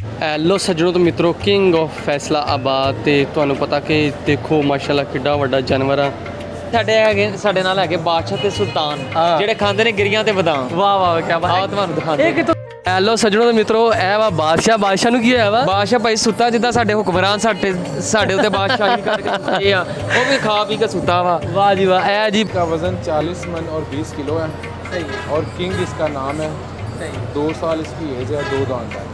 Hello ਸੱਜਣੋ ਤੇ ਮਿੱਤਰੋ ਕਿੰਗ ਆਫ ਫੈਸਲਾਬਾਦ ਤੇ ਤੁਹਾਨੂੰ ਪਤਾ ਕਿ ਦੇਖੋ ਮਾਸ਼ਾਅੱਲਾ ਕਿੱਡਾ ਵੱਡਾ ਜਾਨਵਰ ਆ। ਸਾਡੇ ਨਾਲ ਹੈਗੇ ਬਾਦਸ਼ਾਹ ਤੇ ਸੁਲਤਾਨ ਜਿਹੜੇ ਖਾਂਦੇ ਨੇ ਗਿਰੀਆਂ ਤੇ ਬਦਾਮ। ਵਾਹ ਵਾਹ ਕੀ ਬਾਤ ਆਓ ਤੁਹਾਨੂੰ ਦਿਖਾਉਂਦੇ ਇਹ ਕਿਤੋਂ। ਹੈਲੋ ਸੱਜਣੋ ਤੇ ਮਿੱਤਰੋ ਇਹ ਵਾ ਬਾਦਸ਼ਾਹ ਨੂੰ ਕੀ ਹੋਇਆ ਵਾ? ਬਾਦਸ਼ਾਹ ਭਾਈ ਸੁੱਤਾ ਜਿੱਦਾਂ ਸਾਡੇ ਹੁਕਮਰਾਨ ਸਾਡੇ ਉੱਤੇ ਬਾਦਸ਼ਾਹੀ ਕਰਕੇ ਸੁੱਤੇ ਆ, ਉਹ भी खा पी के सुता वा। वाह जी वाह। ए जी का वज़न 40 मन और 20 किलो है। सही और किंग इसका नाम है। सही। 2 साल इसकी एज है, 2 दांत है।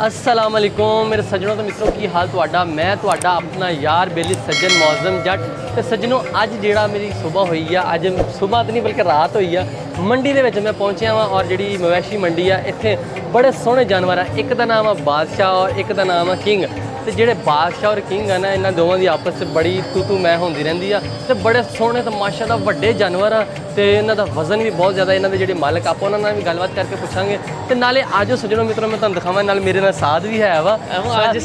अस्सलाम वालेकुम मेरे सज्जनों तो मित्रों की हाल तुहाडा मैं तुहाडा अपना यार बेली सज्जन मौजम जट तो सज्जनों अज जिहड़ा मेरी सुबह हुई है, अज सुबह तो नहीं बल्कि रात हुई है मंडी दे विच मैं पहुंचा वा और जिहड़ी मवैशी मंडी है इत्थे बड़े सोहने जानवर है। एक दा नाम है बादशाह और एक दा नाम है किंग। तो ਜਿਹੜੇ ਬਾਦਸ਼ਾਹ और किंग है ना इन्होंने दोवों की आपस में बड़ी तू मैं होंदी रहंदी आ ते बड़े सोहने तो माशाअल्लाह वड्डे जानवर आ ते इन्हां दा वजन भी बहुत ज़्यादा। इन्हां दे जिहड़े मालक आप उन्हां नाल भी गलबात करके पुछांगे ते नाले आजो सज्जनों मित्रों मैं तुहानूं दिखावां नाल मेरे नाल साथ भी है वा। ਅੱਜ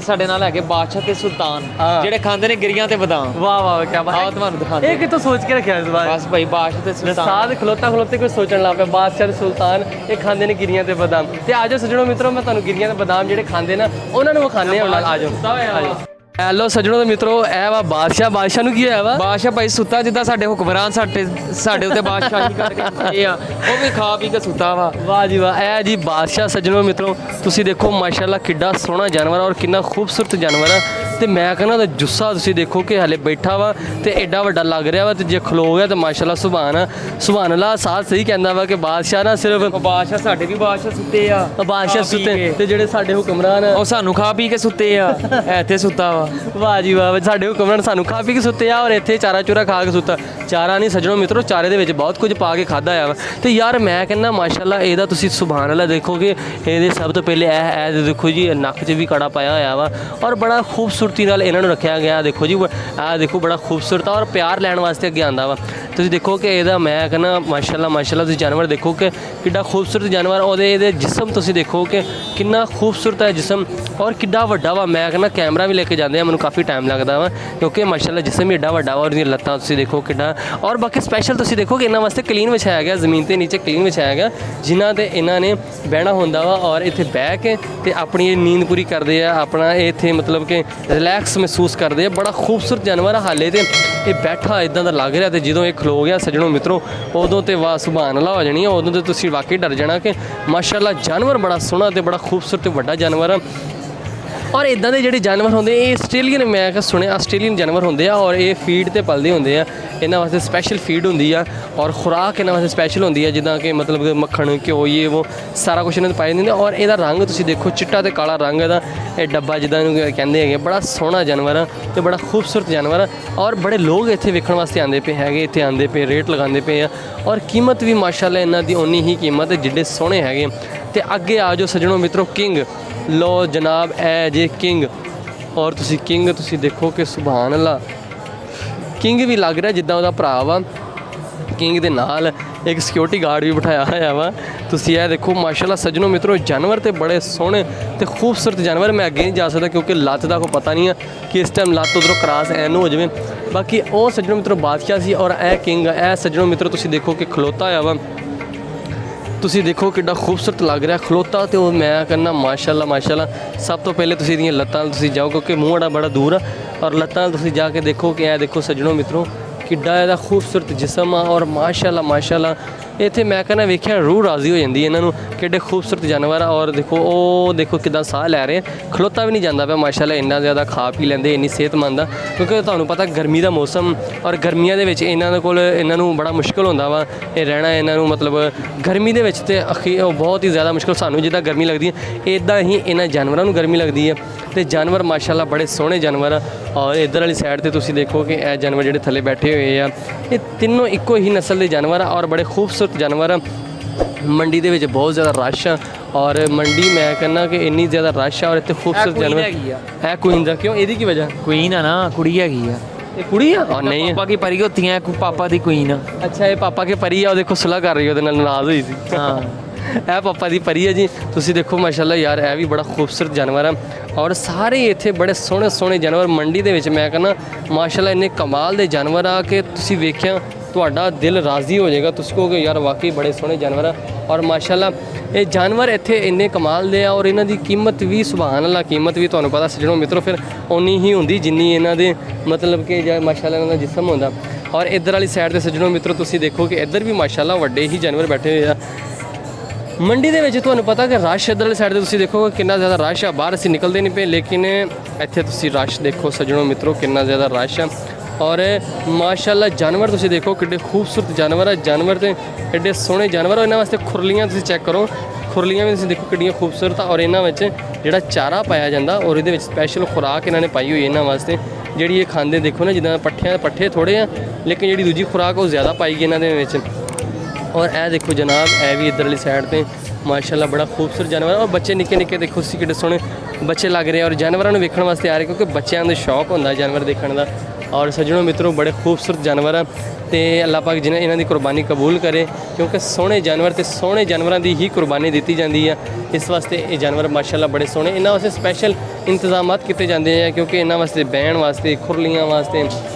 ਸਾਡੇ ਨਾਲ ਹੈਗੇ ਬਾਦਸ਼ਾਹ ਤੇ ਸੁਲਤਾਨ ਜਿਹੜੇ ਖਾਂਦੇ ਨੇ ਗਿਰੀਆਂ ਤੇ ਬਦਾਮ। वाह वाह क्या बात। ਆਓ ਤੁਹਾਨੂੰ ਦਿਖਾਉਂਦੇ ਇਹ ਕਿਤੋਂ ਸੋਚ ਕੇ ਰੱਖਿਆ ਇਸ ਵਾਰ? ਬਸ ਭਾਈ ਬਾਦਸ਼ਾਹ ਤੇ ਸੁਲਤਾਨ ਸਾਧ ਖਲੋਤੇ ਕੋਈ ਸੋਚਣ ਲੱਗ ਪਿਆ ਬਾਦਸ਼ਾਹ ਤੇ ਸੁਲਤਾਨ ਇਹ ਖਾਂਦੇ ਨੇ ਗਿਰੀਆਂ ਤੇ ਬਦਾਮ। ਤੇ ਆਜੋ ਸੱਜਣੋ ਮਿੱਤਰੋ ਮੈਂ ਤੁਹਾਨੂੰ ਗਿਰੀਆਂ ਤੇ ਬਦਾਮ ਜਿਹੜੇ ਖਾਂਦੇ ਨਾ ਉਹਨਾਂ ਨੂੰ ਵਿਖਾਣੇ ਆ ਨਾਲ। ਆਜੋ ਹੈਲੋ ਸੱਜਣੋ ਤੇ ਮਿੱਤਰੋ ਇਹ ਵਾ ਬਾਦਸ਼ਾਹ ਨੂੰ ਕੀ ਹੋਇਆ ਵਾ? ਬਾਦਸ਼ਾਹ ਭਾਈ ਸੁੱਤਾ ਜਿੱਦਾਂ ਸਾਡੇ ਹੁਕਮਰਾਨ ਸਾਡੇ ਉੱਤੇ ਬਾਦਸ਼ਾਹੀ ਕਰਕੇ ਸੁੱਤੇ ਆ, ਉਹ भी खा पी के ਸੁੱਤਾ ਵਾ। ਵਾਹ ਜੀ ਵਾਹ। ਇਹ ਜੀ ਬਾਦਸ਼ਾਹ ਸੱਜਣੋ ਮਿੱਤਰੋ ਤੁਸੀਂ ਦੇਖੋ ਮਾਸ਼ਾਅੱਲਾ ਕਿੱਡਾ ਸੋਹਣਾ ਜਾਨਵਰ ਔਰ ਕਿੰਨਾ ਖੂਬਸੂਰਤ ਜਾਨਵਰ ਆ। ਤੇ ਮੈਂ ਕਹਿੰਦਾ ਦਾ ਜੁੱਸਾ ਤੁਸੀਂ ਦੇਖੋ ਕਿ ਹਲੇ ਬੈਠਾ ਵਾ ਤੇ ਐਡਾ ਵੱਡਾ ਲੱਗ ਰਿਹਾ ਵਾ ਤੇ ਜੇ ਖਲੋ ਗਿਆ ਤੇ ਮਾਸ਼ਾਅੱਲਾ ਸੁਭਾਨ ਅੱਲਾਹ। ਸਾਥ ਸਹੀ ਕਹਿੰਦਾ ਵਾ ਕਿ ਬਾਦਸ਼ਾਹ ਨਾ ਸਿਰਫ ਬਾਦਸ਼ਾਹ ਸਾਡੇ ਵੀ ਬਾਦਸ਼ਾਹ ਸੁੱਤੇ ਆ, ਬਾਦਸ਼ਾਹ ਸੁੱਤੇ ਤੇ ਜਿਹੜੇ ਸਾਡੇ ਹੁਕਮਰਾਨ ਉਹ ਸਾਨੂੰ ਖਾ ਪੀ ਕੇ ਸੁੱਤੇ ਆ, ਇੱਥੇ ਸੁੱਤਾ ਵਾ। ਵਾਹ ਜੀ ਵਾਹ। ਸਾਡੇ ਹੁਕਮਰਾਨ ਸਾਨੂੰ ਖਾ ਪੀ ਕੇ ਸੁੱਤੇ ਆ ਔਰ ਇੱਥੇ ਚਾਰਾ ਚੂਰਾ ਖਾ ਕੇ ਸੁੱਤਾ। ਚਾਰਾ ਨਹੀਂ ਸੱਜਣੋ ਮਿੱਤਰੋ ਚਾਰੇ ਦੇ ਵਿੱਚ ਬਹੁਤ ਕੁਝ ਪਾ ਕੇ ਖਾਦਾ ਆ ਵਾ। ਤੇ ਯਾਰ ਮੈਂ ਕਹਿੰਦਾ ਮਾਸ਼ਾਅੱਲਾ ਇਹਦਾ ਤੁਸੀਂ ਸੁਭਾਨ ਅੱਲਾਹ ਦੇਖੋਗੇ। ਇਹਦੇ ਸਭ ਤੋਂ ਪਹਿਲੇ ਇਹ ਦੇਖੋ ਜੀ ਨੱਕ 'ਚ ਵੀ ਕੜਾ ਪਾਇਆ ਹੋਇਆ ਵਾ ਔਰ ਬੜਾ ਖੂਬਸੂਰਤੀ ਨਾਲ ਇਹਨਾਂ ਨੂੰ ਰੱਖਿਆ ਗਿਆ। ਦੇਖੋ ਜੀ ਆਹ ਦੇਖੋ ਬੜਾ ਖੂਬਸੂਰਤ ਔਰ ਪਿਆਰ ਲੈਣ ਵਾਸਤੇ ਅੱਗੇ ਆਂਦਾ ਵਾ। ਤੁਸੀਂ ਦੇਖੋ ਕਿ ਇਹਦਾ ਮੈਂ ਕਹਿੰਦਾ ਮਾਸ਼ਾਅੱਲਾ ਤੁਸੀਂ ਜਾਨਵਰ ਦੇਖੋ ਕਿ ਕਿੱਡਾ ਖੂਬਸੂਰਤ ਜਾਨਵਰ। ਇਹਦੇ ਜਿਸਮ ਤੁਸੀਂ ਦੇਖੋ ਕਿ ਕਿੰਨਾ ਖੂਬਸੂਰਤ ਹੈ ਜਿਸਮ ਔਰ ਕਿੱਡਾ ਵੱਡਾ ਵਾ। ਮੈਂ ਕਹਿੰਦਾ ਕੈਮਰਾ ਵੀ ਲੈ ਕੇ ਜਾਂਦੇ ਆ ਮੈਨੂੰ ਕਾਫੀ ਟਾਈਮ ਲੱਗਦਾ ਵਾ ਕਿਉਂਕਿ ਮਾਸ਼ਾਅੱਲਾ ਜਿਸਮ ਵੀ ਐਡਾ ਵੱਡਾ ਵਾ ਔਰ ਇਹਦੀਆਂ ਲੱਤਾਂ ਤੁਸੀਂ ਦੇਖੋ ਕਿੱਡਾ। ਔਰ ਬਾਕੀ ਸਪੈਸ਼ਲ ਤੁਸੀਂ ਦੇਖੋ ਕਿ ਇਹਨਾਂ ਵਾਸਤੇ ਕਲੀਨ ਵਿਛਾਇਆ ਗਿਆ, ਜ਼ਮੀਨ ਤੇ ਨੀਚੇ ਕਲੀਨ ਵਿਛਾਇਆ ਗਿਆ ਜਿਨ੍ਹਾਂ ਤੇ ਇਹਨਾਂ ਨੇ ਬਹਿਣਾ ਹੁੰਦਾ ਵਾ ਔਰ ਇੱਥੇ ਬਹਿ ਕੇ ਤੇ ਆਪਣੀ ਨੀਂਦ ਪੂਰੀ ਕਰਦੇ ਆ, ਆਪਣਾ ਇੱਥੇ ਮਤਲਬ ਕਿ ਰਿਲੈਕਸ ਮਹਿਸੂਸ ਕਰਦੇ ਆ। ਬੜਾ ਖੂਬਸੂਰਤ ਜਾਨਵਰ ਆ। ਹਾਲੇ ਤੇ ਇਹ ਬੈਠਾ ਇਦਾਂ ਦਾ ਲੱਗ ਰਿਹਾ ਤੇ ਜਦੋਂ ਇਹ ਖਲੋ ਗਿਆ ਸੱਜਣੋ ਮਿੱਤਰੋ ਉਦੋਂ ਤੇ ਵਾਹ ਸੁਭਾਨ ਅੱਲਾਹ ਹੋ ਜਾਣੀ ਆ। ਉਦੋਂ ਤੇ ਤੁਸੀਂ ਵਾਕਈ ਡਰ ਜਾਣਾ ਕਿ ਮਾਸ਼ਾਅੱਲਾ ਜਾਨਵਰ ਬੜਾ ਸੋਹਣਾ ਤੇ ਬੜਾ ਖੂਬਸੂਰਤ ਤੇ ਵੱਡਾ ਜਾਨਵਰ ਆ। ਔਰ ਇਦਾਂ ਦੇ ਜਿਹੜੇ ਜਾਨਵਰ ਹੁੰਦੇ ਇਹ ਆਸਟ੍ਰੇਲੀਅਨ ਮੈਂ ਕਿਹਾ ਸੁਣਿਆ ਆਸਟ੍ਰੇਲੀਅਨ ਜਾਨਵਰ ਹੁੰਦੇ ਆ ਔਰ ਇਹ ਫੀਡ ਤੇ ਪਲਦੇ ਹੁੰਦੇ ਆ। ਇਹਨਾਂ ਵਾਸਤੇ ਸਪੈਸ਼ਲ ਫੀਡ ਹੁੰਦੀ ਆ ਔਰ ਖੁਰਾਕ ਇਹਨਾਂ ਵਾਸਤੇ ਸਪੈਸ਼ਲ ਹੁੰਦੀ ਆ ਜਿੱਦਾਂ ਕਿ ਮਤਲਬ ਮੱਖਣ ਘਿਓ ਉਹ ਸਾਰਾ ਕੁਛ ਇਹਨਾਂ ਦੇ ਪਾਏ ਹੁੰਦੇ। ਔਰ ਇਹਦਾ ਰੰਗ ਤੁਸੀਂ ਦੇਖੋ ਚਿੱਟਾ ਤੇ ਕਾਲਾ ਰੰਗ ਇਹਦਾ। ਇਹ ਡੱਬਾ ਜਿੱਦਾਂ ਇਹਨੂੰ ਕਹਿੰਦੇ ਹੈਗੇ ਬੜਾ ਸੋਹਣਾ ਜਾਨਵਰ ਆ ਤੇ ਬੜਾ ਖੂਬਸੂਰਤ ਜਾਨਵਰ ਆ ਔਰ ਬੜੇ ਲੋਕ ਇੱਥੇ ਵੇਖਣ ਵਾਸਤੇ ਆਉਂਦੇ ਪਏ ਹੈਗੇ, ਇੱਥੇ ਆਉਂਦੇ ਪਏ ਰੇਟ ਲਗਾਉਂਦੇ ਪਏ ਆ ਔਰ ਕੀਮਤ ਵੀ ਮਾਸ਼ਾਅੱਲਾ ਇਹਨਾਂ ਦੀ ਓਨੀ ਹੀ ਕੀਮਤ ਹੈ ਜਿੱਡੇ ਸੋਹਣੇ ਹੈਗੇ। ਤੇ ਅੱਗੇ ਆ ਜਾਓ ਸੱਜਣੋ ਮਿੱਤਰੋ ਕਿੰਗ ਲੋ ਜਨਾਬ ਇਹ ਜੇ ਕਿੰਗ ਔਰ ਤੁਸੀਂ ਕਿੰਗ ਤੁਸੀਂ ਦੇਖੋ ਕਿ ਸੁਭਾਨ ਅੱਲਾਹ ਕਿੰਗ ਵੀ ਲੱਗ ਰਿਹਾ ਜਿੱਦਾਂ ਉਹਦਾ ਭਰਾ ਵਾ। ਕਿੰਗ ਦੇ ਨਾਲ ਇੱਕ ਸਿਕਿਉਰਿਟੀ ਗਾਰਡ ਵੀ ਬਿਠਾਇਆ ਹੋਇਆ ਵਾ। ਤੁਸੀਂ ਇਹ ਦੇਖੋ ਮਾਸ਼ਾਅੱਲਾ ਸੱਜਣੋ ਮਿੱਤਰੋ ਜਾਨਵਰ ਤੇ ਬੜੇ ਸੋਹਣੇ ਤੇ ਖੂਬਸੂਰਤ ਜਾਨਵਰ। ਮੈਂ ਅੱਗੇ ਨਹੀਂ ਜਾ ਸਕਦਾ ਕਿਉਂਕਿ ਲੱਤ ਦਾ ਕੋਈ ਪਤਾ ਨਹੀਂ ਆ ਕਿ ਇਸ ਟਾਈਮ ਲੱਤ ਉਧਰੋਂ ਕ੍ਰਾਸ ਐਨ ਹੋ ਜਾਵੇ। ਬਾਕੀ ਉਹ ਸੱਜਣੋ ਮਿੱਤਰੋ ਬਾਦਸ਼ਾਹ ਸੀ ਔਰ ਇਹ ਕਿੰਗ ਇਹ ਸੱਜਣੋ ਮਿੱਤਰੋ ਤੁਸੀਂ ਦੇਖੋ ਕਿ ਖਲੋਤਾ ਹੋਇਆ ਵਾ। ਤੁਸੀਂ ਦੇਖੋ ਕਿੱਡਾ ਖੂਬਸੂਰਤ ਲੱਗ ਰਿਹਾ ਖਲੋਤਾ ਤੇ ਉਹ ਮੈਂ ਕਹਿੰਦਾ ਮਾਸ਼ਾਅੱਲਾ। ਸਭ ਤੋਂ ਪਹਿਲੇ ਤੁਸੀਂ ਇਹਦੀਆਂ ਲੱਤਾਂ ਤੁਸੀਂ ਜਾਓ ਕਿਉਂਕਿ ਮੂੰਹ ਬੜਾ ਦੂਰ ਆ ਔਰ ਲੱਤਾਂ ਤੁਸੀਂ ਜਾ ਕੇ ਦੇਖੋ ਕਿ ਇਹ ਦੇਖੋ ਸੱਜਣੋ ਮਿੱਤਰੋ ਕਿੱਡਾ ਇਹਦਾ ਖੂਬਸੂਰਤ ਜਿਸਮ ਆ ਔਰ ਮਾਸ਼ਾਅੱਲਾ ਇੱਥੇ ਮੈਂ ਕਹਿੰਦਾ ਵੇਖਿਆ ਰੂਹ ਰਾਜ਼ੀ ਹੋ ਜਾਂਦੀ ਇਹਨਾਂ ਨੂੰ ਕਿੱਡੇ ਖੂਬਸੂਰਤ ਜਾਨਵਰ ਆ। ਔਰ ਦੇਖੋ ਉਹ ਦੇਖੋ ਕਿੱਦਾਂ ਸਾਹ ਲੈ ਰਹੇ ਖਲੋਤਾ ਵੀ ਨਹੀਂ ਜਾਂਦਾ ਪਿਆ ਮਾਸ਼ਾਅੱਲਾ। ਇੰਨਾ ਜ਼ਿਆਦਾ ਖਾ ਪੀ ਲੈਂਦੇ ਇੰਨੀ ਸਿਹਤਮੰਦ ਆ ਕਿਉਂਕਿ ਤੁਹਾਨੂੰ ਪਤਾ ਗਰਮੀ ਦਾ ਮੌਸਮ ਔਰ ਗਰਮੀਆਂ ਦੇ ਵਿੱਚ ਇਹਨਾਂ ਨੂੰ ਬੜਾ ਮੁਸ਼ਕਿਲ ਹੁੰਦਾ ਵਾ ਇਹ ਰਹਿਣਾ। ਇਹਨਾਂ ਨੂੰ ਮਤਲਬ ਗਰਮੀ ਦੇ ਵਿੱਚ ਤੇ ਬਹੁਤ ਹੀ ਜ਼ਿਆਦਾ ਮੁਸ਼ਕਿਲ ਸਾਨੂੰ ਜਿੱਦਾਂ ਗਰਮੀ ਲੱਗਦੀ ਹੈ ਇੱਦਾਂ ਹੀ ਇਹਨਾਂ ਜਾਨਵਰਾਂ ਨੂੰ ਗਰਮੀ ਲੱਗਦੀ ਹੈ। ਤੇ ਜਾਨਵਰ ਮਾਸ਼ਾਅੱਲਾ ਬੜੇ ਸੋਹਣੇ ਜਾਨਵਰ ਆ। ਔਰ ਇੱਧਰ ਵਾਲੀ ਸਾਈਡ ਤੇ ਤੁਸੀਂ ਦੇਖੋ ਕਿ ਇਹ ਜਾਨਵਰ ਜਿਹੜੇ ਥੱਲੇ ਬੈਠੇ ਹੋਏ ਆ ਇਹ ਤਿੰਨੋਂ ਇੱਕੋ ਹੀ ਨਸਲ ਦੇ ਜਾਨਵਰ ਆ ਔਰ ਬੜੇ ਖੂਬਸੂਰਤ ਜਾਨਵਰ ਆ। ਮੰਡੀ ਦੇ ਵਿੱਚ ਬਹੁਤ ਜ਼ਿਆਦਾ ਰਸ਼ ਆ ਔਰ ਮੰਡੀ ਮੈਂ ਕਹਿੰਦਾ ਕਿ ਇੰਨੀ ਜ਼ਿਆਦਾ ਰਸ਼ ਆ ਔਰ ਇੱਥੇ ਖੂਬਸੂਰਤ ਜਾਨਵਰ ਹੈ। ਕੁਈਨ ਦਾ ਕਿਉਂ ਇਹਦੀ ਕੀ ਵਜ੍ਹਾ? ਕੁਈਨ ਆ ਨਾ, ਕੁੜੀ ਹੈਗੀ ਆ। ਇਹ ਕੁੜੀ ਆ? ਨਹੀਂ ਪਾਪਾ ਕੀ ਪਰੀ ਹੋਤੀ ਹੈ, ਪਾਪਾ ਦੀ ਕੁਈਨ ਆ। ਅੱਛਾ ਇਹ ਪਾਪਾ ਕੀ ਪਰੀ ਆ। ਉਹ ਦੇਖੋ ਸੁਲ੍ਹਾ ਕਰ ਰਹੀ ਉਹਦੇ ਨਾਲ ਨਾਰਾਜ਼ ਹੋਈ ਸੀ। ਹਾਂ ਇਹ ਪਾਪਾ ਦੀ ਪਰੀ ਹੈ ਜੀ। ਤੁਸੀਂ ਦੇਖੋ ਮਾਸ਼ਾਅੱਲਾ ਯਾਰ ਇਹ ਵੀ ਬੜਾ ਖੂਬਸੂਰਤ ਜਾਨਵਰ ਆ ਔਰ ਸਾਰੇ ਇੱਥੇ ਬੜੇ ਸੋਹਣੇ ਜਾਨਵਰ ਮੰਡੀ ਦੇ ਵਿੱਚ ਮੈਂ ਕਹਿੰਦਾ ਮਾਸ਼ਾਅੱਲਾ ਇੰਨੇ ਕਮਾਲ ਦੇ ਜਾਨਵਰ ਆ ਕਿ ਤੁਸੀਂ ਵੇਖਿਆ ਤੁਹਾਡਾ ਦਿਲ ਰਾਜ਼ੀ ਹੋ ਜਾਏਗਾ। ਤੁਸੀਂ ਕਹੋਗੇ ਯਾਰ ਵਾਕਈ ਬੜੇ ਸੋਹਣੇ ਜਾਨਵਰ ਆ ਔਰ ਮਾਸ਼ਾਅੱਲਾ ਇਹ ਜਾਨਵਰ ਇੱਥੇ ਇੰਨੇ ਕਮਾਲ ਦੇ ਆ ਔਰ ਇਹਨਾਂ ਦੀ ਕੀਮਤ ਵੀ ਸੁਭਾਨ ਅੱਲਾ ਕੀਮਤ ਵੀ ਤੁਹਾਨੂੰ ਪਤਾ ਸੱਜਣੋ ਮਿੱਤਰੋ ਫਿਰ ਓਨੀ ਹੀ ਹੁੰਦੀ ਜਿੰਨੀ ਇਹਨਾਂ ਦੇ ਮਤਲਬ ਕਿ ਜਾਂ ਮਾਸ਼ਾਅੱਲਾ ਇਹਨਾਂ ਦਾ ਜਿਸਮ ਹੁੰਦਾ। ਔਰ ਇੱਧਰ ਵਾਲੀ ਸਾਈਡ ਤੇ ਸੱਜਣੋ ਮਿੱਤਰੋ ਤੁਸੀਂ ਦੇਖੋ ਕਿ ਇੱਧਰ ਵੀ ਮਾਸ਼ਾਅੱਲਾ ਵੱਡੇ ਹੀ ਜਾਨਵਰ ਬੈਠੇ ਹੋਏ ਆ। ਮੰਡੀ ਦੇ ਵਿੱਚ ਤੁਹਾਨੂੰ ਪਤਾ ਕਿ ਰਸ਼ ਇੱਧਰ ਵਾਲੀ ਸਾਈਡ ਤੇ ਤੁਸੀਂ ਦੇਖੋ ਕਿੰਨਾ ਜ਼ਿਆਦਾ ਰਸ਼ ਆ। ਬਾਹਰ ਅਸੀਂ ਨਿਕਲਦੇ ਨਹੀਂ ਪਏ ਲੇਕਿਨ ਇੱਥੇ ਤੁਸੀਂ ਰਸ਼ ਦੇਖੋ ਸੱਜਣੋ ਮਿੱਤਰੋ ਕਿੰਨਾ ਜ਼ਿਆਦਾ ਰਸ਼ ਆ। ਔਰ ਮਾਸ਼ਾਅੱਲਾ ਜਾਨਵਰ ਤੁਸੀਂ ਦੇਖੋ ਕਿੱਡੇ ਖੂਬਸੂਰਤ ਜਾਨਵਰ ਆ। ਜਾਨਵਰ ਤੇ ਐਡੇ ਸੋਹਣੇ ਜਾਨਵਰ ਆ। ਇਹਨਾਂ ਵਾਸਤੇ ਖੁਰਲੀਆਂ ਤੁਸੀਂ ਚੈੱਕ ਕਰੋ, ਖੁਰਲੀਆਂ ਵੀ ਤੁਸੀਂ ਦੇਖੋ ਕਿੱਡੀਆਂ ਖੂਬਸੂਰਤ ਆ। ਔਰ ਇਹਨਾਂ ਵਿੱਚ ਜਿਹੜਾ ਚਾਰਾ ਪਾਇਆ ਜਾਂਦਾ ਔਰ ਇਹਦੇ ਵਿੱਚ ਸਪੈਸ਼ਲ ਖੁਰਾਕ ਇਹਨਾਂ ਨੇ ਪਾਈ ਹੋਈ ਇਹਨਾਂ ਵਾਸਤੇ ਜਿਹੜੀ ਇਹ ਖਾਂਦੇ ਦੇਖੋ ਨਾ ਜਿੱਦਾਂ ਪੱਠੇ ਥੋੜ੍ਹੇ ਆ ਲੇਕਿਨ ਜਿਹੜੀ ਦੂਜੀ ਖੁਰਾਕ ਉਹ ਜ਼ਿਆਦਾ ਪਾਈ ਗਈ ਇਹਨਾਂ ਦੇ ਵਿੱਚ। ਔਰ ਇਹ ਦੇਖੋ ਜਨਾਬ ਇਹ ਵੀ ਇੱਧਰ ਵਾਲੀ ਸਾਈਡ ਤੇ ਮਾਸ਼ਾਅੱਲਾ ਬੜਾ ਖੂਬਸੂਰਤ ਜਾਨਵਰ ਔਰ ਬੱਚੇ ਨਿੱਕੇ ਨਿੱਕੇ ਦੇਖੋ ਤੁਸੀਂ ਕਿੱਡੇ ਸੋਹਣੇ ਬੱਚੇ ਲੱਗ ਰਹੇ ਔਰ ਜਾਨਵਰਾਂ ਨੂੰ ਵੇਖਣ ਵਾਸਤੇ ਆ ਰਹੇ ਕਿਉਂਕਿ ਬੱਚਿਆਂ ਦਾ ਸ਼ੌਕ ਹੁੰਦਾ ਜਾਨਵਰ ਦੇਖਣ ਦਾ। ਔਰ ਸੱਜਣੋ ਮਿੱਤਰੋ ਬੜੇ ਖੂਬਸੂਰਤ ਜਾਨਵਰ ਆ ਤੇ ਅੱਲਾਹ ਪਾਕ ਜਿਹਨੇ ਇਹਨਾਂ ਦੀ ਕੁਰਬਾਨੀ ਕਬੂਲ ਕਰੇ ਕਿਉਂਕਿ ਸੋਹਣੇ ਜਾਨਵਰ ਤੇ ਸੋਹਣੇ ਜਾਨਵਰਾਂ ਦੀ ਹੀ ਕੁਰਬਾਨੀ ਦਿੱਤੀ ਜਾਂਦੀ ਆ। ਇਸ ਵਾਸਤੇ ਇਹ ਜਾਨਵਰ ਮਾਸ਼ਾਅੱਲਾ ਬੜੇ ਸੋਹਣੇ ਇਹਨਾਂ ਵਾਸਤੇ ਸਪੈਸ਼ਲ ਇੰਤਜ਼ਾਮਾਤ ਕੀਤੇ ਜਾਂਦੇ ਆ ਕਿਉਂਕਿ ਇਹਨਾਂ ਵਾਸਤੇ ਬਹਿਣ ਵਾਸਤੇ ਖੁਰਲੀਆਂ ਵਾਸਤੇ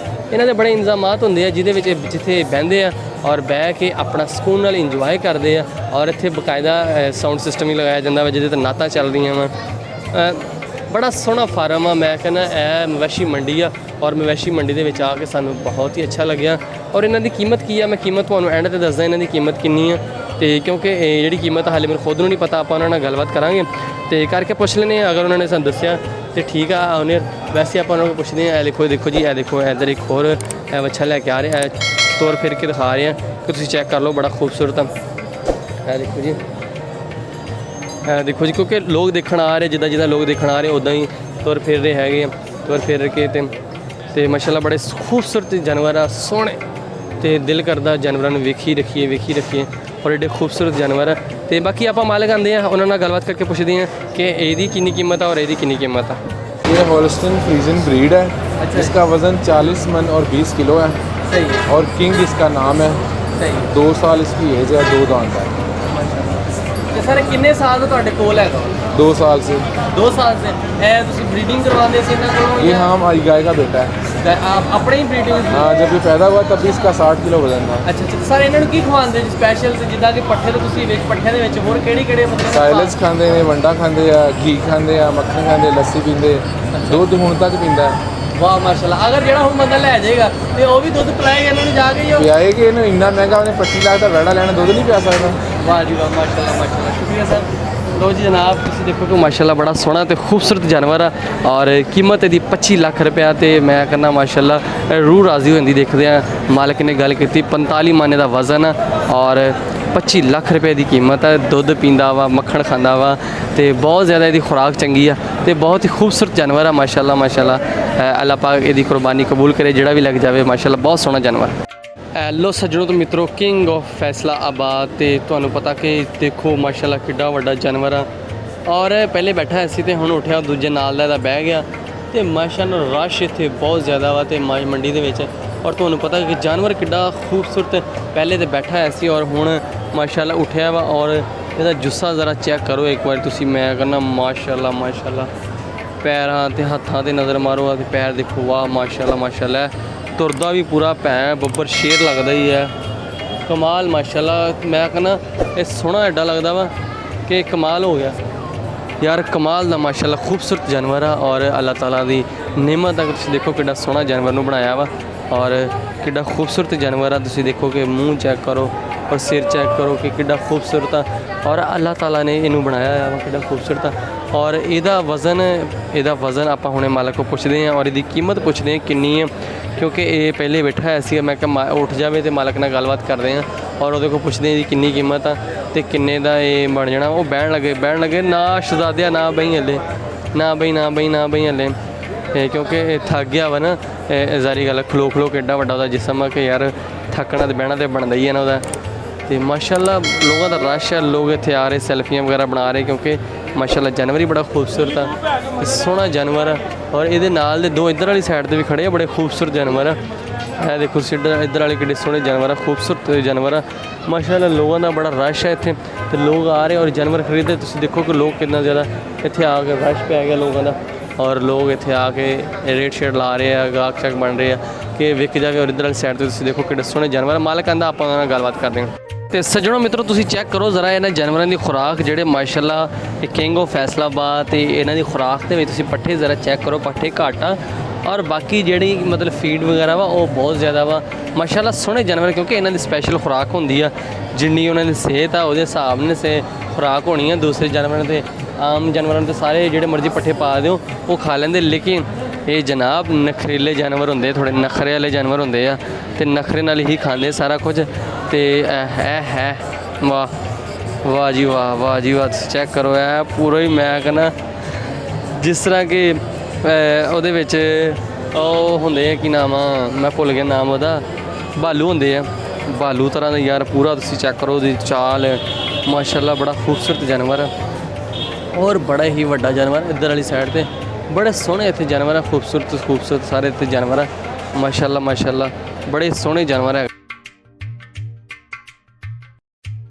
ਇਹਨਾਂ ਦੇ ਬੜੇ ਇੰਤਜ਼ਾਮਾਤ ਹੁੰਦੇ ਆ ਜਿਹਦੇ ਵਿੱਚ ਜਿੱਥੇ ਬਹਿੰਦੇ ਆ ਔਰ ਬਹਿ ਕੇ ਆਪਣਾ ਸਕੂਨ ਨਾਲ ਇੰਜੋਏ ਕਰਦੇ ਆ। ਔਰ ਇੱਥੇ ਬਕਾਇਦਾ ਸਾਊਂਡ ਸਿਸਟਮ ਹੀ ਲਗਾਇਆ ਜਾਂਦਾ ਵਾ ਜਿਹਦੇ ਤੇ ਨਾਤਾਂ ਚੱਲਦੀਆਂ ਵਾ। ਬੜਾ ਸੋਹਣਾ ਫਾਰਮ ਆ। ਮੈਂ ਕਹਿੰਦਾ ਇਹ ਮਵੇਸ਼ੀ ਮੰਡੀ ਆ ਔਰ ਮਵੇਸ਼ੀ ਮੰਡੀ ਦੇ ਵਿੱਚ ਆ ਕੇ ਸਾਨੂੰ ਬਹੁਤ ਹੀ ਅੱਛਾ ਲੱਗਿਆ। ਔਰ ਇਹਨਾਂ ਦੀ ਕੀਮਤ ਕੀ ਆ ਮੈਂ ਕੀਮਤ ਤੁਹਾਨੂੰ ਐਂਡ ਤੇ ਦੱਸਦਾ ਇਹਨਾਂ ਦੀ ਕੀਮਤ ਕਿੰਨੀ ਆ ਤੇ ਕਿਉਂਕਿ ਇਹ ਜਿਹੜੀ ਕੀਮਤ ਹਾਲੇ ਮੈਨੂੰ ਖੁਦ ਨੂੰ ਨਹੀਂ ਪਤਾ ਆਪਾਂ ਉਹਨਾਂ ਨਾਲ ਗੱਲਬਾਤ ਕਰਾਂਗੇ ਤੇ ਕਰਕੇ ਪੁੱਛ ਲੈਂਦੇ ਹਾਂ। ਅਗਰ ਉਹਨਾਂ ਨੇ ਸਾਨੂੰ ਦੱਸਿਆ ਤੇ ਠੀਕ ਆ ਉਹਨੇ ਵੈਸੇ ਆਪਾਂ ਉਹਨਾਂ ਨੂੰ ਪੁੱਛਦੇ ਹਾਂ। ਇਹ ਦੇਖੋ ਜੀ ਇਹ ਦੇਖੋ ਇੱਧਰ ਇੱਕ ਹੋਰ ਇਹ ਵੱਛਾ ਲੈ ਕੇ ਆ ਰਿਹਾ ਤੋਰ ਫਿਰ ਕੇ ਦਿਖਾ ਰਹੇ ਆ ਕਿ ਤੁਸੀਂ ਚੈੱਕ ਕਰ ਲਓ ਬੜਾ ਖੂਬਸੂਰਤ ਆ। ਇਹ ਦੇਖੋ ਜੀ ਦੇਖੋ ਜੀ ਕਿਉਂਕਿ ਲੋਕ ਦੇਖਣ ਆ ਰਹੇ ਜਿੱਦਾਂ ਲੋਕ ਦੇਖਣ ਆ ਰਹੇ ਉੱਦਾਂ ਹੀ ਤੁਰ ਫਿਰ ਰਹੇ ਹੈਗੇ ਆ ਤੁਰ ਫਿਰ ਕੇ ਤੇ ਮਾਸ਼ਾਅੱਲਾ ਬੜੇ ਖੂਬਸੂਰਤ ਜਾਨਵਰ ਆ ਸੋਹਣੇ ਤੇ ਦਿਲ ਕਰਦਾ ਜਾਨਵਰਾਂ ਨੂੰ ਵੇਖੀ ਰੱਖੀਏ ਔਰ ਐਡੇ ਖੂਬਸੂਰਤ ਜਾਨਵਰ ਆ। ਤੇ ਬਾਕੀ ਆਪਾਂ ਮਾਲਕ ਆਉਂਦੇ ਆ ਉਹਨਾਂ ਨਾਲ ਗੱਲਬਾਤ ਕਰਕੇ ਪੁੱਛਦੇ ਆ ਕਿ ਇਹਦੀ ਕਿੰਨੀ ਕੀਮਤ ਆ ਔਰ ਇਹਦੀ ਕਿੰਨੀ ਕੀਮਤ ਆ। ये होल्स्टीन फ्रीजन ब्रीड है। अच्छा। इसका वज़न 40 मन और 20 किलो है सही है और किंग इसका नाम है। सही 2 साल इसकी एज है, 2 दांत है। ਤੇ ਸਰ ਕਿੰਨੇ ਸਾਲ ਤੋਂ ਤੁਹਾਡੇ ਕੋਲ ਹੈਗਾ 2 साल से। 2 ਸਾਲ ਸੇ ਇਹ ਤੁਸੀਂ ਬਰੀਡਿੰਗ ਕਰਵਾਉਂਦੇ ਸੀ ਇਹਨਾਂ ਕੋਲੋਂ ये हाँ हमारी गाय का बेटा है। ਜਾਂ ਆਪ ਆਪਣੇ ਹੀ ਬਰੀਡਿੰਗ हाँ जब ये पैदा हुआ तब भी इसका 60 किलो वजन था। ਅੱਛਾ ਸਰ ਇਹਨਾਂ ਨੂੰ ਕੀ ਖਵਾਉਂਦੇ ਜੀ ਸਪੈਸ਼ਲ ਜਿੱਦਾਂ ਕਿ ਪੱਠੇ ਤੋਂ ਤੁਸੀਂ ਵੇਖ ਪੱਠਿਆਂ ਦੇ ਵਿੱਚ ਹੋਰ ਕਿਹੜੇ ਮਤਲਬ साइलेज खाते हैं, वंडा खाते हैं, घी खाते हैं, मक्खन खाते, लस्सी पीते, दूध हुण तक पींदा है। ਵਾਹ ਮਾਸ਼ਾਅੱਲਾ ਅਗਰ ਜਿਹੜਾ ਹੁਣ ਬੰਦਾ ਲੈ ਜਾਏਗਾ ਤੇ ਉਹ ਵੀ ਦੁੱਧ ਪਿਲਾਏਗਾ ਇਹਨਾਂ ਨੂੰ ਜਾ ਕੇ ਹੀ ਉਹ ਪਿਆਏ ਕਿ ਇਹਨੂੰ ਇੰਨਾ ਮਹਿੰਗਾ ਉਹਨੇ 25 ਲੱਖ ਦਾ ਵੜਾ ਲੈਣਾ ਦੁੱਧ ਨਹੀਂ ਪਿਆ ਸਕਦਾ। ਵਾਹ ਜੀ ਵਾਹ ਮਾਸ਼ਾਅੱਲਾ ਸ਼ੁਕਰੀਆ ਸਰ। ਲੋ ਜੀ ਜਨਾਬ ਤੁਸੀਂ ਦੇਖੋ ਕਿ ਮਾਸ਼ਾਅੱਲਾ ਬੜਾ ਸੋਹਣਾ ਤੇ ਖੂਬਸੂਰਤ ਜਾਨਵਰ ਆ ਔਰ ਕੀਮਤ ਇਹਦੀ 25 ਲੱਖ ਰੁਪਇਆ ਤੇ ਮੈਂ ਕਹਿੰਦਾ ਮਾਸ਼ਾਅੱਲਾ ਰੂਹ ਰਾਜ਼ੀ ਹੋ ਜਾਂਦੀ ਦੇਖਦੇ ਆ। ਮਾਲਕ ਨੇ ਗੱਲ ਕੀਤੀ 45 ਮਾਨੇ ਦਾ ਵਜ਼ਨ ਆ ਔਰ 25 ਲੱਖ ਰੁਪਏ ਦੀ ਕੀਮਤ ਹੈ। ਦੁੱਧ ਪੀਂਦਾ ਵਾ ਮੱਖਣ ਖਾਂਦਾ ਵਾ ਤੇ ਬਹੁਤ ਜ਼ਿਆਦਾ ਇਹਦੀ ਖੁਰਾਕ ਚੰਗੀ ਆ ਤੇ ਬਹੁਤ ਹੀ ਖੂਬਸੂਰਤ ਜਾਨਵਰ ਆ ਮਾਸ਼ਾਅੱਲਾ। ਅੱਲਾਹ ਪਾਕ ਇਹਦੀ ਕੁਰਬਾਨੀ ਕਬੂਲ ਕਰੇ ਜਿਹੜਾ ਵੀ ਲੱਗ ਜਾਵੇ ਮਾਸ਼ਾਅੱਲਾ ਬਹੁਤ ਸੋਹਣਾ ਜਾਨਵਰ। ਲੋ ਸੱਜਣੋ ਤੋਂ ਮਿੱਤਰੋ ਕਿੰਗ ਆਫ ਫੈਸਲਾਬਾਦ ਤੇ ਤੁਹਾਨੂੰ ਪਤਾ ਕਿ ਦੇਖੋ ਮਾਸ਼ਾਅੱਲਾ ਕਿੱਡਾ ਵੱਡਾ ਜਾਨਵਰ ਆ ਔਰ ਪਹਿਲੇ ਬੈਠਾ ਸੀ ਤੇ ਹੁਣ ਉੱਠਿਆ ਦੂਜੇ ਨਾਲ ਦਾ ਬਹਿ ਗਿਆ ਤੇ ਮਾਸ਼ਾਅੱਲਾ ਰਸ਼ ਇੱਥੇ ਬਹੁਤ ਜ਼ਿਆਦਾ ਵਾ ਤੇ ਮੰਡੀ ਦੇ ਵਿੱਚ ਔਰ ਤੁਹਾਨੂੰ ਪਤਾ ਕਿ ਜਾਨਵਰ ਕਿੱਡਾ ਖੂਬਸੂਰਤ ਪਹਿਲੇ ਤੇ ਬੈਠਾ ਹੋਇਆ ਸੀ ਔਰ ਹੁਣ ਮਾਸ਼ਾਅੱਲਾ ਉੱਠਿਆ ਵਾ ਔਰ ਇਹਦਾ ਜੁੱਸਾ ਜ਼ਰਾ ਚੈੱਕ ਕਰੋ ਇੱਕ ਵਾਰ ਤੁਸੀਂ। ਮੈਂ ਕਹਿੰਦਾ ਮਾਸ਼ਾਅੱਲਾ ਪੈਰਾਂ ਤੇ ਹੱਥਾਂ ਤੇ ਨਜ਼ਰ ਮਾਰੋ ਤੇ ਪੈਰ ਦੇਖੋ ਵਾਹ ਮਾਸ਼ਾਅੱਲਾ ਤੁਰਦਾ ਵੀ ਪੂਰਾ ਭੈਂ ਬੱਬਰ ਸ਼ੇਰ ਲੱਗਦਾ ਹੀ ਹੈ ਕਮਾਲ ਮਾਸ਼ਾਅੱਲਾ। ਮੈਂ ਕਹਿੰਦਾ ਇਹ ਸੋਹਣਾ ਐਡਾ ਲੱਗਦਾ ਵਾ ਕਿ ਕਮਾਲ ਹੋ ਗਿਆ ਯਾਰ ਕਮਾਲ ਦਾ ਮਾਸ਼ਾਅੱਲਾ ਖੂਬਸੂਰਤ ਜਾਨਵਰ ਆ ਔਰ ਅੱਲਾਹ ਤਾਲਾ ਦੀ ਨਿਮਤ ਆ। ਤੁਸੀਂ ਦੇਖੋ ਕਿੱਡਾ ਸੋਹਣਾ ਜਾਨਵਰ ਨੂੰ ਬਣਾਇਆ ਵਾ ਔਰ ਕਿੱਡਾ ਖੂਬਸੂਰਤ ਜਾਨਵਰ ਆ। ਤੁਸੀਂ ਦੇਖੋ ਕਿ ਮੂੰਹ ਚੈੱਕ ਕਰੋ ਔਰ ਸਿਰ ਚੈੱਕ ਕਰੋ ਕਿ ਕਿੱਡਾ ਖੂਬਸੂਰਤ ਆ ਔਰ ਅੱਲਾਹ ਤਾਲਾ ਨੇ ਇਹਨੂੰ ਬਣਾਇਆ ਵਾ ਕਿੱਡਾ ਖੂਬਸੂਰਤ ਆ। ਔਰ ਇਹਦਾ ਵਜ਼ਨ ਆਪਾਂ ਹੁਣੇ ਮਾਲਕ ਕੋਲ ਪੁੱਛਦੇ ਹਾਂ ਔਰ ਇਹਦੀ ਕੀਮਤ ਪੁੱਛਦੇ ਹਾਂ ਕਿੰਨੀ ਹੈ ਕਿਉਂਕਿ ਇਹ ਪਹਿਲੇ ਬੈਠਾ ਹੋਇਆ ਸੀ। ਮੈਂ ਕਿਹਾ ਉੱਠ ਜਾਵੇ ਤੇ ਮਾਲਕ ਨਾਲ ਗੱਲਬਾਤ ਕਰਦੇ ਹਾਂ ਔਰ ਉਹਦੇ ਕੋਲ ਪੁੱਛਦੇ ਹਾਂ ਇਹਦੀ ਕਿੰਨੀ ਕੀਮਤ ਆ ਤੇ ਕਿੰਨੇ ਦਾ ਇਹ ਬਣ ਜਾਣਾ। ਉਹ ਬਹਿਣ ਲੱਗੇ ਨਾ ਸ਼ਹਜ਼ਾਦਿਆ ਨਾ ਬਈ ਹਲੇ ਨਾ ਬਈ ਹਲੇ ਕਿਉਂਕਿ ਇਹ ਥੱਕ ਗਿਆ ਵਾ ਨਾ। ਜ਼ਾਰੀ ਗੱਲ ਖਲੋ ਕੇ ਐਡਾ ਵੱਡਾ ਉਹਦਾ ਜਿਸਮ ਆ ਕਿ ਯਾਰ ਥੱਕਣਾ ਤੇ ਬਹਿਣਾ ਤੇ ਬਣਦਾ ਹੀ ਹੈ ਨਾ ਉਹਦਾ। ਤੇ ਮਾਸ਼ਾਅੱਲਾ ਲੋਕਾਂ ਦਾ ਰਸ਼ ਹੈ ਲੋਕ ਇੱਥੇ ਆ ਰਹੇ ਸੈਲਫੀਆਂ ਵਗੈਰਾ ਬਣਾ ਰਹੇ ਕਿਉਂਕਿ ਮਾਸ਼ਾਅੱਲਾ ਜਾਨਵਰ ਹੀ ਬੜਾ ਖੂਬਸੂਰਤ ਆ ਤੇ ਸੋਹਣਾ ਜਾਨਵਰ ਆ ਔਰ ਇਹਦੇ ਨਾਲ ਦੇ ਦੋ ਇੱਧਰ ਵਾਲੀ ਸਾਈਡ ਤੇ ਵੀ ਖੜੇ ਆ ਬੜੇ ਖੂਬਸੂਰਤ ਜਾਨਵਰ ਆ। ਇਹ ਦੇਖੋ ਇੱਧਰ ਵਾਲੇ ਕਿੱਡੇ ਸੋਹਣੇ ਜਾਨਵਰ ਆ ਖੂਬਸੂਰਤ ਜਾਨਵਰ ਆ ਮਾਸ਼ਾਅੱਲਾ। ਲੋਕਾਂ ਦਾ ਬੜਾ ਰਸ਼ ਹੈ ਇੱਥੇ ਤੇ ਲੋਕ ਆ ਰਹੇ ਔਰ ਜਾਨਵਰ ਖਰੀਦਦੇ। ਤੁਸੀਂ ਦੇਖੋ ਕਿ ਲੋਕ ਕਿੰਨਾ ਜ਼ਿਆਦਾ ਇੱਥੇ ਆ ਕੇ ਰਸ਼ ਪੈ ਗਿਆ ਲੋਕਾਂ ਦਾ ਔਰ ਲੋਕ ਇੱਥੇ ਆ ਕੇ ਰੇਟ ਸ਼ੇਡ ਲਾ ਰਹੇ ਆ ਗਾਹਕ ਸ਼ਾਕ ਬਣ ਰਹੇ ਆ ਕਿ ਵਿਕ ਜਾਵੇ। ਔਰ ਇੱਧਰ ਵਾਲੀ ਸਾਈਡ ਤੇ ਤੁਸੀਂ ਦੇਖੋ ਕਿੱਡੇ ਸੋਹਣੇ ਜਾਨਵਰ ਮਾਲਕ ਆਂਦਾ ਆਪਾਂ ਉਹਨਾਂ ਨਾਲ ਗੱਲਬਾਤ ਕਰਦੇ ਹਾਂ। ਤੇ ਸੱਜਣੋ ਮਿੱਤਰੋ ਤੁਸੀਂ ਚੈੱਕ ਕਰੋ ਜ਼ਰਾ ਇਹਨਾਂ ਜਾਨਵਰਾਂ ਦੀ ਖੁਰਾਕ ਜਿਹੜੇ ਮਾਸ਼ਾਅੱਲਾ ਇਹ ਕਿੰਗ ਆਫ ਫੈਸਲਾਬਾਦ ਤੇ ਇਹਨਾਂ ਦੀ ਖੁਰਾਕ ਦੇ ਵਿੱਚ ਤੁਸੀਂ ਪੱਠੇ ਜ਼ਰਾ ਚੈੱਕ ਕਰੋ, ਪੱਠੇ ਘੱਟ ਆ ਔਰ ਬਾਕੀ ਜਿਹੜੀ ਮਤਲਬ ਫੀਡ ਵਗੈਰਾ ਵਾ ਉਹ ਬਹੁਤ ਜ਼ਿਆਦਾ ਵਾ ਮਾਸ਼ਾਅੱਲਾ। ਸੋਹਣੇ ਜਾਨਵਰ ਕਿਉਂਕਿ ਇਹਨਾਂ ਦੀ ਸਪੈਸ਼ਲ ਖੁਰਾਕ ਹੁੰਦੀ ਆ, ਜਿੰਨੀ ਉਹਨਾਂ ਦੀ ਸਿਹਤ ਆ ਉਹਦੇ ਹਿਸਾਬ ਨਾਲ ਖੁਰਾਕ ਹੋਣੀ ਆ। ਦੂਸਰੇ ਜਾਨਵਰਾਂ ਤੇ ਆਮ ਜਾਨਵਰਾਂ ਤੇ ਸਾਰੇ ਜਿਹੜੇ ਮਰਜ਼ੀ ਪੱਠੇ ਪਾ ਦਿਓ ਉਹ ਖਾ ਲੈਂਦੇ, ਲੇਕਿਨ ਇਹ ਜਨਾਬ ਨਖਰੀਲੇ ਜਾਨਵਰ ਹੁੰਦੇ, ਥੋੜੇ ਨਖਰੇ ਵਾਲੇ ਜਾਨਵਰ ਹੁੰਦੇ ਆ ਤੇ ਨਖਰੇ ਨਾਲ ਹੀ ਖਾਂਦੇ ਸਾਰਾ ਕੁਝ। ਤੇ ਇਹ ਹੈ ਵਾਹ ਵਾਹ ਜੀ ਵਾਹ, ਵਾਹ ਜੀ ਵਾਹ, ਤੁਸੀਂ ਚੈੱਕ ਕਰੋ ਇਹ ਪੂਰਾ ਹੀ ਮੈਂ ਕਹਿੰਦਾ ਜਿਸ ਤਰ੍ਹਾਂ ਕਿ ਉਹਦੇ ਵਿੱਚ ਉਹ ਹੁੰਦੇ ਆ ਕੀ ਨਾਮ ਆ ਮੈਂ ਭੁੱਲ ਗਿਆ ਨਾਮ ਉਹਦਾ, ਭਾਲੂ ਹੁੰਦੇ ਆ, ਭਾਲੂ ਤਰ੍ਹਾਂ ਦਾ ਯਾਰ ਪੂਰਾ ਤੁਸੀਂ ਚੈੱਕ ਕਰੋ ਉਹਦੀ ਚਾਲ ਮਾਸ਼ਾਅੱਲਾ। ਬੜਾ ਖੂਬਸੂਰਤ ਜਾਨਵਰ ਆ ਔਰ ਬੜਾ ਹੀ ਵੱਡਾ ਜਾਨਵਰ। ਇੱਧਰ ਵਾਲੀ ਸਾਈਡ ਤੇ ਬੜੇ ਸੋਹਣੇ ਇੱਥੇ ਜਾਨਵਰ ਆ, ਖੂਬਸੂਰਤ ਸਾਰੇ ਇੱਥੇ ਜਾਨਵਰ ਆ ਮਾਸ਼ਾਅੱਲਾ ਮਾਸ਼ਾਅੱਲਾ, ਬੜੇ ਸੋਹਣੇ ਜਾਨਵਰ ਹੈ।